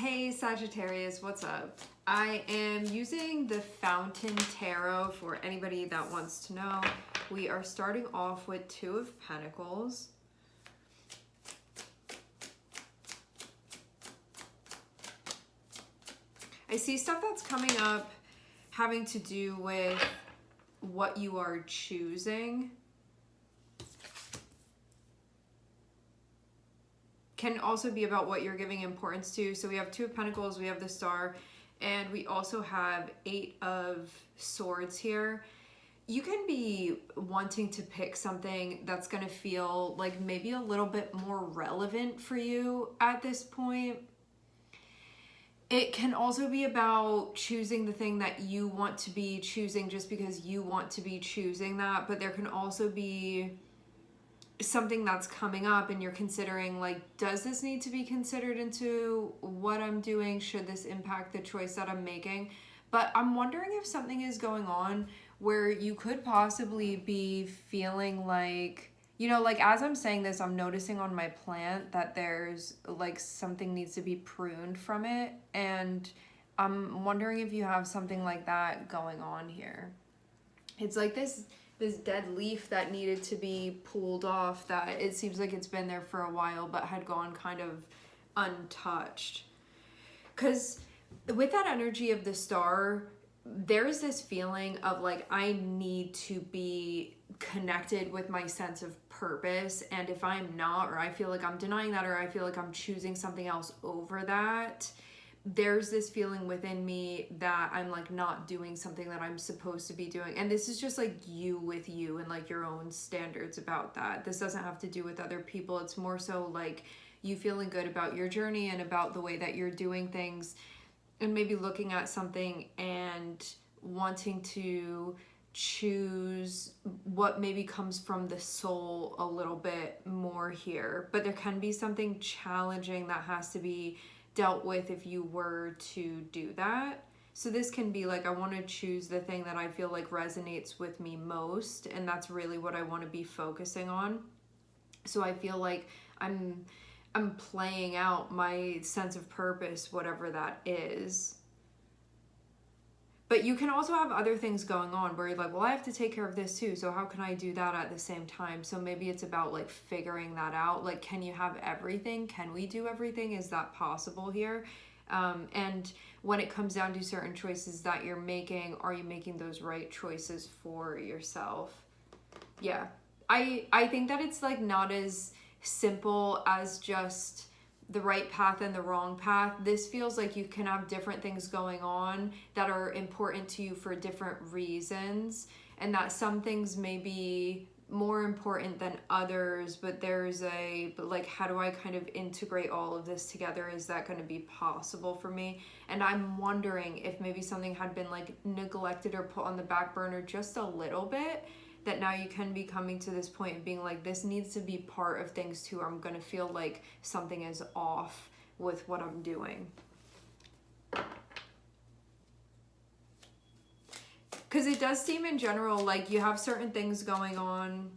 Hey Sagittarius, what's up? I am using the Fountain Tarot for anybody that wants to know. We are starting off with Two of Pentacles. I see stuff that's coming up having to do with what you are choosing. Can also be about what you're giving importance to. So we have Two of Pentacles, we have the Star, and we also have Eight of Swords here. You can be wanting to pick something that's going to feel like maybe a little bit more relevant for you at this point. It can also be about choosing the thing that you want to be choosing just because you want to be choosing that, but there can also be something that's coming up and you're considering, like, does this need to be considered into what I'm doing? Should this impact the choice that I'm making? But I'm wondering if something is going on where you could possibly be feeling like, you know, like as I'm saying this, I'm noticing on my plant that there's like something needs to be pruned from it. And I'm wondering if you have something like that going on here. It's like this dead leaf that needed to be pulled off, that it seems like it's been there for a while but had gone kind of untouched. Because with that energy of the Star, there's this feeling of like, I need to be connected with my sense of purpose, and if I'm not, or I feel like I'm denying that, or I feel like I'm choosing something else over that, there's this feeling within me that I'm like not doing something that I'm supposed to be doing. And this is just like you with you and like your own standards about that. This doesn't have to do with other people. It's more so like you feeling good about your journey and about the way that you're doing things, and maybe looking at something and wanting to choose what maybe comes from the soul a little bit more here. But there can be something challenging that has to be dealt with if you were to do that. So this can be like, I want to choose the thing that I feel like resonates with me most, and that's really what I want to be focusing on. So I feel like I'm playing out my sense of purpose, whatever that is. But you can also have other things going on where you're like, well, I have to take care of this too, so how can I do that at the same time? So maybe it's about like figuring that out. Like, can you have everything? Can we do everything? Is that possible here? And when it comes down to certain choices that you're making, are you making those right choices for yourself? Yeah. I think that it's like not as simple as just the right path and the wrong path. This feels like you can have different things going on that are important to you for different reasons, and that some things may be more important than others, but there's like, how do I kind of integrate all of this together? Is that going to be possible for me? And I'm wondering if maybe something had been like neglected or put on the back burner just a little bit, that now you can be coming to this point of being like, this needs to be part of things too, or I'm going to feel like something is off with what I'm doing. Because it does seem in general like you have certain things going on.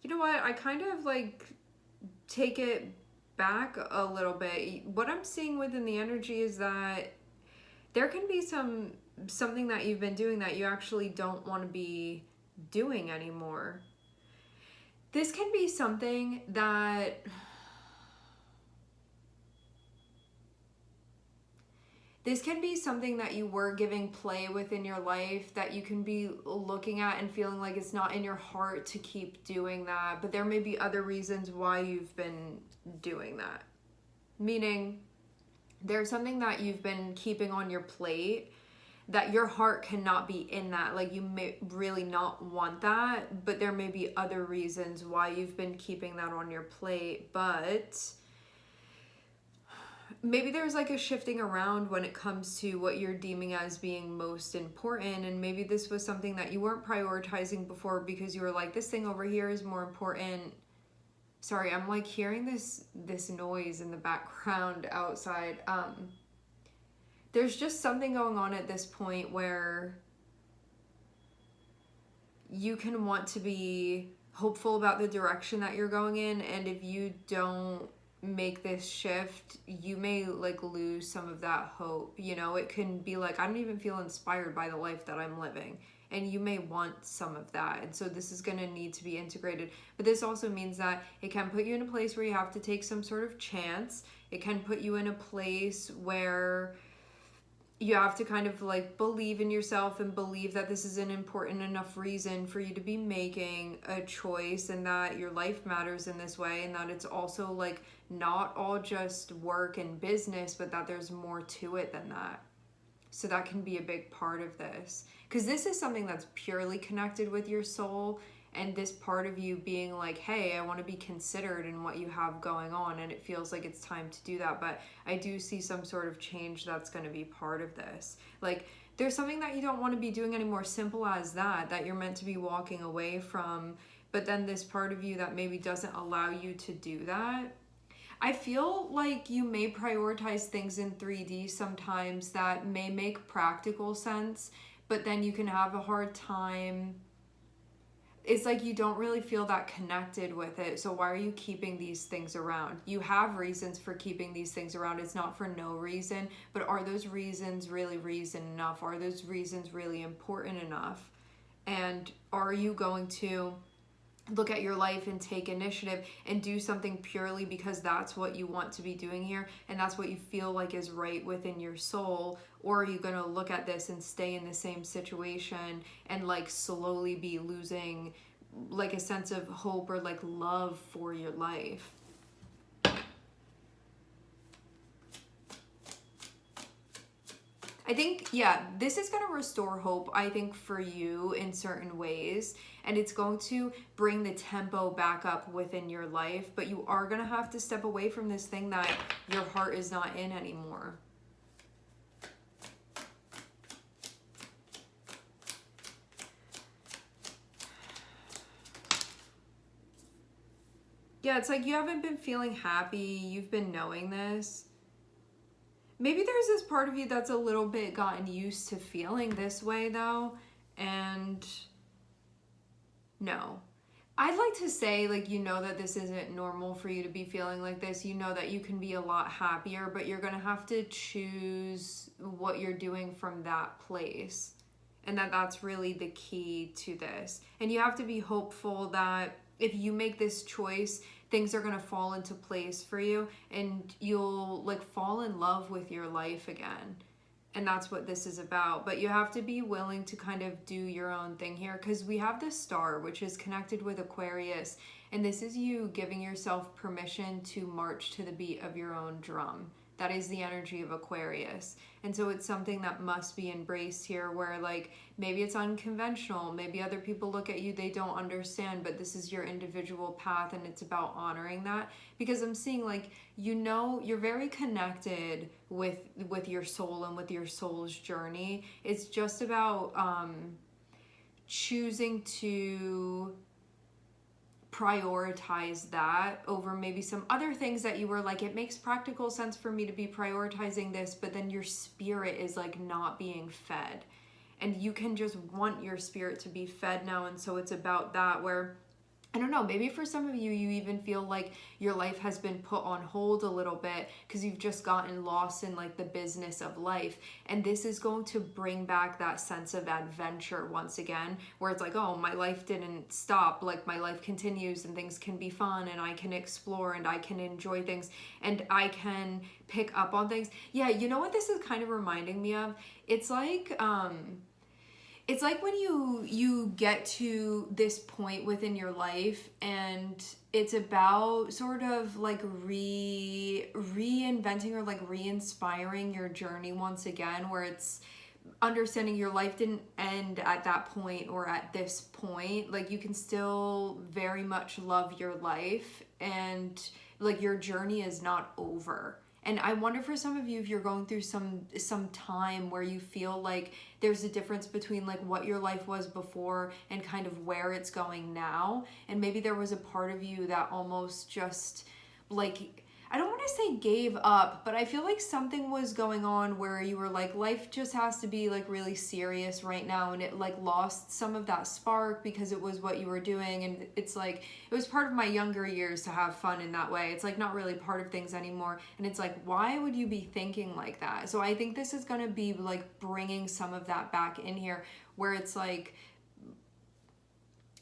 You know what? I kind of like take it back a little bit. What I'm seeing within the energy is that there can be something that you've been doing that you actually don't want to be doing anymore. This can be something that you were giving play within your life, that you can be looking at and feeling like it's not in your heart to keep doing that, but there may be other reasons why you've been doing that. Meaning, there's something that you've been keeping on your plate that your heart cannot be in that. Like, you may really not want that, but there may be other reasons why you've been keeping that on your plate. But maybe there's like a shifting around when it comes to what you're deeming as being most important, and maybe this was something that you weren't prioritizing before because you were like, this thing over here is more important. Sorry, I'm like hearing this noise in the background outside. There's just something going on at this point where you can want to be hopeful about the direction that you're going in, and if you don't make this shift, you may like lose some of that hope. You know, it can be like, I don't even feel inspired by the life that I'm living, and you may want some of that. And so this is going to need to be integrated. But this also means that it can put you in a place where you have to take some sort of chance. It can put you in a place where you have to kind of like believe in yourself and believe that this is an important enough reason for you to be making a choice, and that your life matters in this way, and that it's also like not all just work and business, but that there's more to it than that. So that can be a big part of this, because this is something that's purely connected with your soul, and this part of you being like, hey, I want to be considered in what you have going on, and it feels like it's time to do that. But I do see some sort of change that's going to be part of this. Like, there's something that you don't want to be doing anymore, simple as that you're meant to be walking away from, but then this part of you that maybe doesn't allow you to do that. I feel like you may prioritize things in 3D sometimes that may make practical sense, but then you can have a hard time. It's like you don't really feel that connected with it. So why are you keeping these things around? You have reasons for keeping these things around. It's not for no reason, but are those reasons really reason enough? Are those reasons really important enough? And are you going to look at your life and take initiative and do something purely because that's what you want to be doing here and that's what you feel like is right within your soul? Or are you going to look at this and stay in the same situation and like slowly be losing like a sense of hope or like love for your life? I think, yeah, this is going to restore hope, I think, for you in certain ways. And it's going to bring the tempo back up within your life. But you are going to have to step away from this thing that your heart is not in anymore. Yeah, it's like you haven't been feeling happy. You've been knowing this. Maybe there's this part of you that's a little bit gotten used to feeling this way though, and no. I'd like to say, like, you know that this isn't normal for you to be feeling like this. You know that you can be a lot happier, but you're going to have to choose what you're doing from that place. And that's really the key to this. And you have to be hopeful that if you make this choice, things are going to fall into place for you and you'll like fall in love with your life again. And that's what this is about. But you have to be willing to kind of do your own thing here, because we have this star, which is connected with Aquarius. And this is you giving yourself permission to march to the beat of your own drum. That is the energy of Aquarius. And so it's something that must be embraced here, where like maybe it's unconventional, maybe other people look at you, they don't understand, but this is your individual path and it's about honoring that. Because I'm seeing like, you know, you're very connected with your soul and with your soul's journey. It's just about choosing to prioritize that over maybe some other things that you were like, it makes practical sense for me to be prioritizing this, but then your spirit is like not being fed, and you can just want your spirit to be fed now. And so it's about that, where I don't know, maybe for some of you, you even feel like your life has been put on hold a little bit because you've just gotten lost in like the business of life. And this is going to bring back that sense of adventure once again, where it's like, oh, my life didn't stop. Like my life continues and things can be fun and I can explore and I can enjoy things and I can pick up on things. Yeah, you know what this is kind of reminding me of? It's like when you get to this point within your life and it's about sort of like reinventing or like re-inspiring your journey once again, where it's understanding your life didn't end at that point or at this point. Like you can still very much love your life and like your journey is not over. And I wonder for some of you, if you're going through some time where you feel like there's a difference between like what your life was before and kind of where it's going now. And maybe there was a part of you that almost just like, I don't want to say gave up, but I feel like something was going on where you were like, life just has to be like really serious right now, and it like lost some of that spark because it was what you were doing. And it's like, it was part of my younger years to have fun in that way. It's like not really part of things anymore. And it's like, why would you be thinking like that? So I think this is going to be like bringing some of that back in here, where it's like,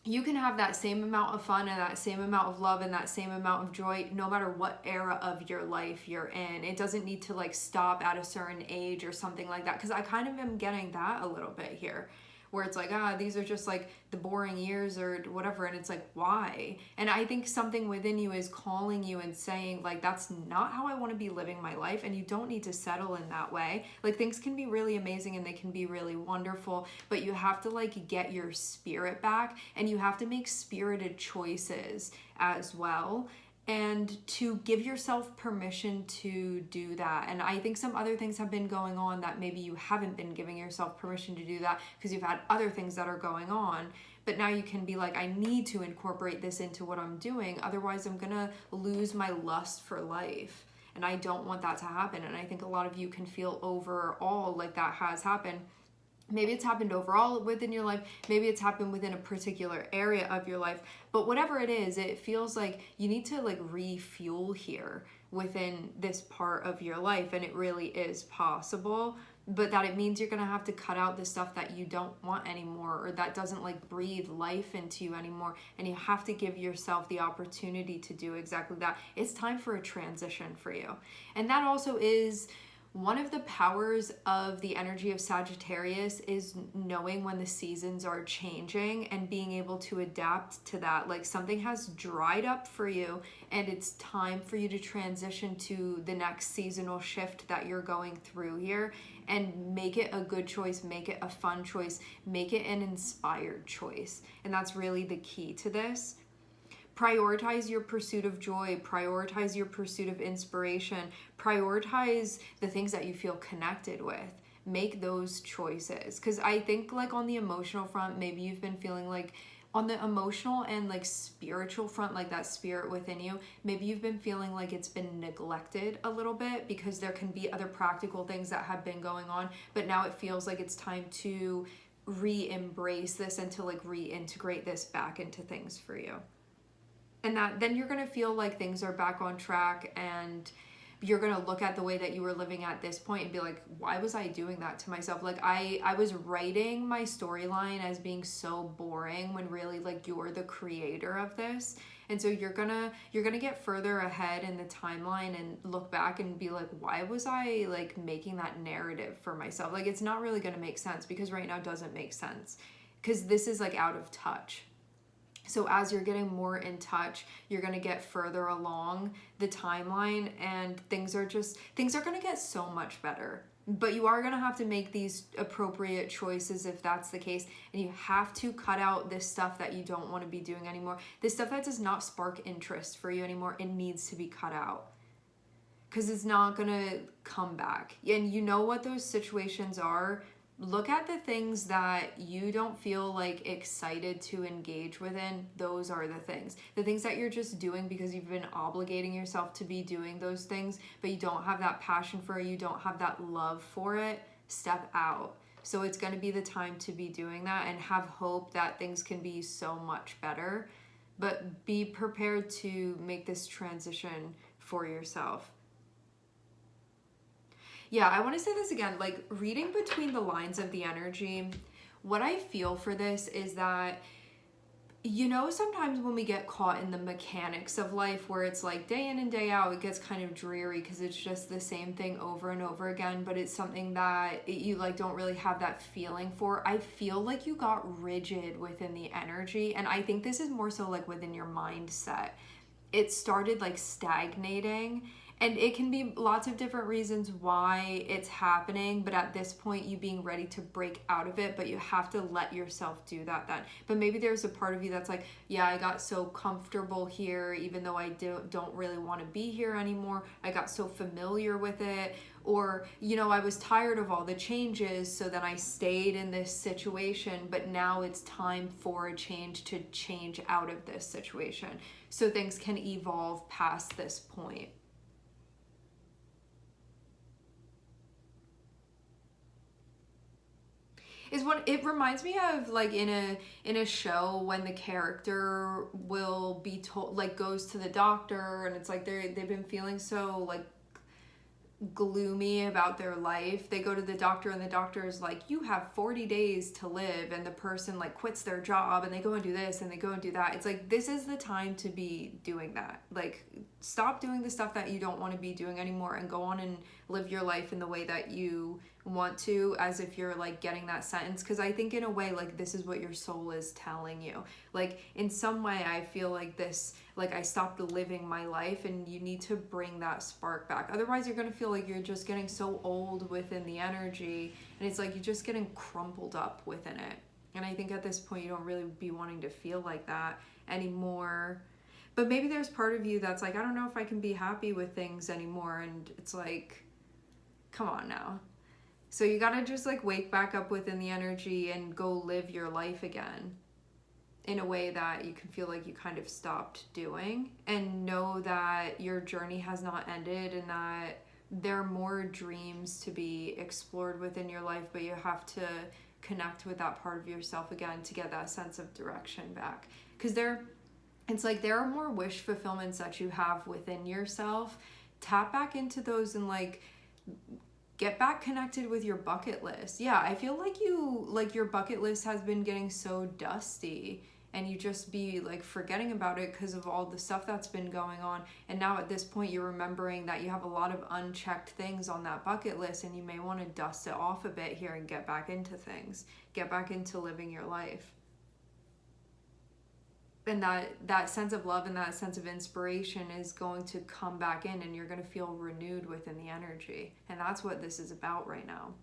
you can have that same amount of fun and that same amount of love and that same amount of joy no matter what era of your life you're in. It doesn't need to like stop at a certain age or something like that, because I kind of am getting that a little bit here, where it's like, these are just like the boring years or whatever. And it's like, why? And I think something within you is calling you and saying like, that's not how I want to be living my life. And you don't need to settle in that way. Like, things can be really amazing and they can be really wonderful, but you have to like get your spirit back, and you have to make spirited choices as well, and to give yourself permission to do that. And I think some other things have been going on that maybe you haven't been giving yourself permission to do that because you've had other things that are going on. But now you can be like, I need to incorporate this into what I'm doing. Otherwise, I'm going to lose my lust for life. And I don't want that to happen. And I think a lot of you can feel overall like that has happened. Maybe it's happened overall within your life. Maybe it's happened within a particular area of your life. But whatever it is, it feels like you need to like refuel here within this part of your life. And it really is possible. But that it means you're going to have to cut out the stuff that you don't want anymore, or that doesn't like breathe life into you anymore. And you have to give yourself the opportunity to do exactly that. It's time for a transition for you. And that also is one of the powers of the energy of Sagittarius, is knowing when the seasons are changing and being able to adapt to that. Like, something has dried up for you and it's time for you to transition to the next seasonal shift that you're going through here, and make it a good choice, make it a fun choice, make it an inspired choice. And that's really the key to this. Prioritize your pursuit of joy, prioritize your pursuit of inspiration, prioritize the things that you feel connected with. Make those choices. Because I think like on the emotional front, maybe you've been feeling like on the emotional and like spiritual front, like that spirit within you, maybe you've been feeling like it's been neglected a little bit because there can be other practical things that have been going on, but now it feels like it's time to re-embrace this and to like reintegrate this back into things for you. And that then you're going to feel like things are back on track, and you're going to look at the way that you were living at this point and be like, why was I doing that to myself? Like I was writing my storyline as being so boring when really like you're the creator of this. And so you're gonna get further ahead in the timeline and look back and be like, why was I like making that narrative for myself? Like, it's not really going to make sense, because right now it doesn't make sense, because this is like out of touch. So as you're getting more in touch, you're going to get further along the timeline, and things are going to get so much better. But you are going to have to make these appropriate choices if that's the case. And you have to cut out this stuff that you don't want to be doing anymore. This stuff that does not spark interest for you anymore, it needs to be cut out, because it's not going to come back. And you know what those situations are. Look at the things that you don't feel like excited to engage within. Those are the things. The things that you're just doing because you've been obligating yourself to be doing those things, but you don't have that passion for it, you don't have that love for it, step out. So it's going to be the time to be doing that, and have hope that things can be so much better. But be prepared to make this transition for yourself. Yeah, I want to say this again, like reading between the lines of the energy, what I feel for this is that, you know, sometimes when we get caught in the mechanics of life where it's like day in and day out, it gets kind of dreary because it's just the same thing over and over again, but it's something that you like don't really have that feeling for. I feel like you got rigid within the energy, and I think this is more so like within your mindset. It started like stagnating. And it can be lots of different reasons why it's happening, but at this point, you being ready to break out of it, but you have to let yourself do that then. But maybe there's a part of you that's like, yeah, I got so comfortable here, even though I don't really want to be here anymore. I got so familiar with it. Or, you know, I was tired of all the changes, so then I stayed in this situation, but now it's time for a change to change out of this situation, so things can evolve past this point. is what it reminds me of, like in a show when the character will be told, like goes to the doctor, and it's like they've been feeling so like gloomy about their life. They go to the doctor and the doctor is like, you have 40 days to live, and the person like quits their job and they go and do this and they go and do that. It's like, this is the time to be doing that. Like, stop doing the stuff that you don't want to be doing anymore and go on and live your life in the way that you want to, as if you're like getting that sentence. Because I think in a way, like, this is what your soul is telling you. Like, in some way I feel like this, like, I stopped living my life, and you need to bring that spark back. Otherwise you're gonna feel like you're just getting so old within the energy, and it's like you're just getting crumpled up within it. And I think at this point you don't really be wanting to feel like that anymore. But maybe there's part of you that's like, I don't know if I can be happy with things anymore. And it's like, come on now. So you gotta just like wake back up within the energy and go live your life again in a way that you can feel like you kind of stopped doing, and know that your journey has not ended, and that there are more dreams to be explored within your life, but you have to connect with that part of yourself again to get that sense of direction back. Because it's like there are more wish fulfillments that you have within yourself. Tap back into those and like get back connected with your bucket list. Yeah, I feel like your bucket list has been getting so dusty, and you just be like forgetting about it because of all the stuff that's been going on. And now at this point you're remembering that you have a lot of unchecked things on that bucket list, and you may want to dust it off a bit here and get back into things. Get back into living your life. And that sense of love and that sense of inspiration is going to come back in, and you're going to feel renewed within the energy. And that's what this is about right now.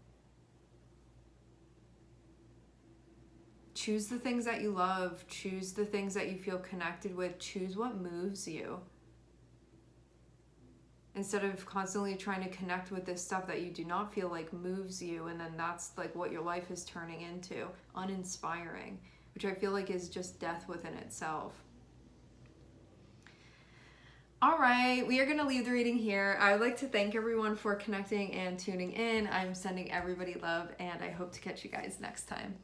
Choose the things that you love. Choose the things that you feel connected with. Choose what moves you. Instead of constantly trying to connect with this stuff that you do not feel like moves you, and then that's like what your life is turning into. Uninspiring. Which I feel like is just death within itself. All right, we are going to leave the reading here. I would like to thank everyone for connecting and tuning in. I'm sending everybody love, and I hope to catch you guys next time.